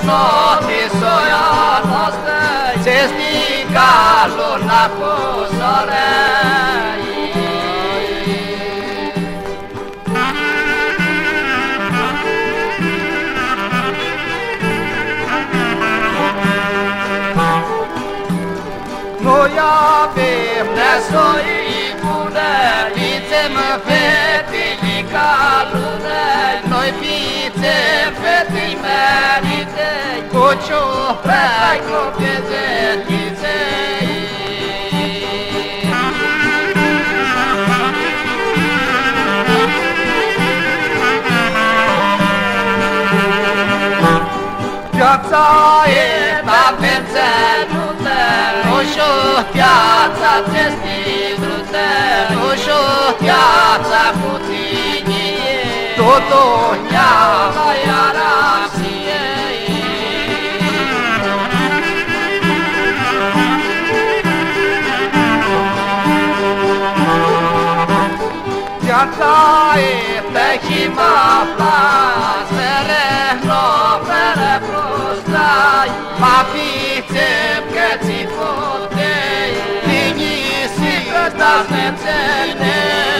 noti soia noastră, ce stica luna cu soarei. Noi avem nesoi bune, lițem fetele ca lună, noi pițem fetele merite, cu ciuprei, cu piezetiței. Viața e ta pențelută, nu știu viața țestilută, nu știu viața puținie, totul ia la iarapsie. Viața e plechima plasere, no fere frustrai, ma pițem că ți potei, linii si ăsta-s nețelnei.